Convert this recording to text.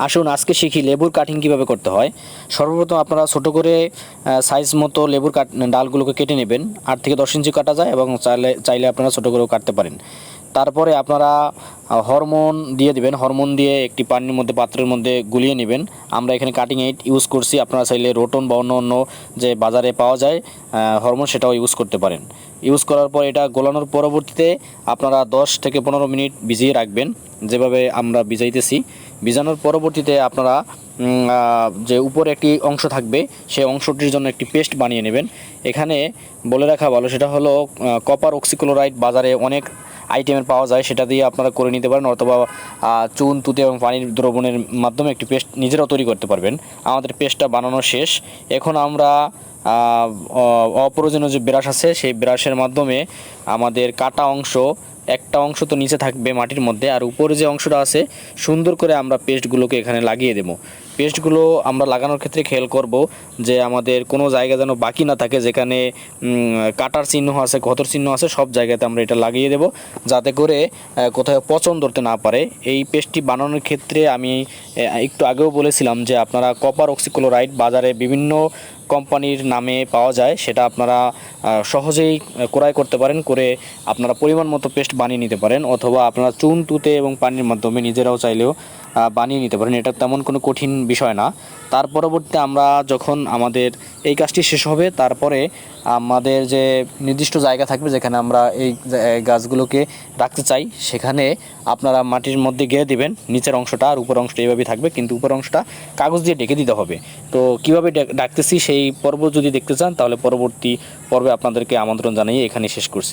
আসুন আজকে শিখি লেবুর কাটিং কিভাবে করতে হয়। সর্বপ্রথম আপনারা ছোট করে সাইজ মতো লেবুর ডালগুলোকে কেটে নেবেন। 8 থেকে 10 ইঞ্চি কাটা যায় এবং চাইলে আপনারা ছোট করেও কাটতে পারেন। তারপরে আপনারা হরমোন দিয়ে দিবেন। হরমোন দিয়ে একটি পানির মধ্যে পাত্রের মধ্যে গুলিয়ে নেবেন। আমরা এখানে কাটিং এইড ইউজ করছি, আপনারা চাইলে রোটন বা অন্য যে বাজারে পাওয়া যায় হরমোন সেটাও ইউজ করতে পারেন। ইউজ করার পর এটা গোলানোর পরবর্তীতে আপনারা 10 থেকে 15 মিনিট ভিজিয়ে রাখবেন, যেভাবে আমরা ভিজাইতেছি। ভিজানোর পরবর্তীতে আপনারা যে উপরে একটি অংশ থাকবে সেই অংশটির জন্য একটি পেস্ট বানিয়ে নেবেন। এখানে বলে রাখা ভালো, সেটা হলো কপার অক্সিক্লোরাইড বাজারে অনেক আইটেমের পাওয়া যায়, সেটা দিয়ে আপনারা করে নিতে পারেন, অথবা চুন, তুতে এবং পানির দ্রবণের মাধ্যমে একটি পেস্ট নিজেরাও তৈরি করতে পারবেন। আমাদের পেস্টটা বানানো শেষ। এখন আমরা অপ্রয়োজনীয় যে ব্রাশ আছে সেই ব্রাশের মাধ্যমে আমাদের কাটা অংশ, একটা অংশ তো নিচে থাকবে মাটির মধ্যে, আর উপরে যে অংশটা আছে সুন্দর করে আমরা পেস্টগুলোকে এখানে লাগিয়ে দেব। পেস্টগুলো আমরা লাগানোর ক্ষেত্রে খেয়াল করব যে আমাদের কোনো জায়গা যেন বাকি না থাকে, যেখানে কাটার চিহ্ন আছে, ক্ষতর চিহ্ন আছে, সব জায়গাতে আমরা এটা লাগিয়ে দেব, যাতে করে কোথাও পচন ধরতে না পারে। এই পেস্টটি বানানোর ক্ষেত্রে আমি একটু আগেও বলেছিলাম যে আপনারা কপার অক্সিক্লোরাইড বাজারে বিভিন্ন কোম্পানির নামে পাওয়া যায়, সেটা আপনারা সহজেই ক্রয় করতে পারেন, করে আপনারা পরিমাণ মতো পেস্ট বানিয়ে নিতে পারেন, অথবা আপনারা চুন, তুতে এবং পানির মাধ্যমে নিজেরাও চাইলেও বানিয়ে নিতে পারেন। এটা তেমন কোনো কঠিন বিষয় না। তার পরবর্তীতে আমরা যখন আমাদের এই কাজটি শেষ হবে, তারপরে আমাদের যে নির্দিষ্ট জায়গা থাকবে যেখানে আমরা এই গাছগুলোকে রাখতে চাই, সেখানে আপনারা মাটির মধ্যে গেড়ে দিবেন নিচের অংশটা, আর উপর অংশটা এইভাবেই থাকবে, কিন্তু উপর অংশটা কাগজ দিয়ে ঢেকে দিতে হবে। তো কীভাবে ডাকতেছি সেই পর্ব যদি দেখতে চান, তাহলে পরবর্তী পর্বে আপনাদেরকে আমন্ত্রণ জানিয়ে এখানে শেষ করছি।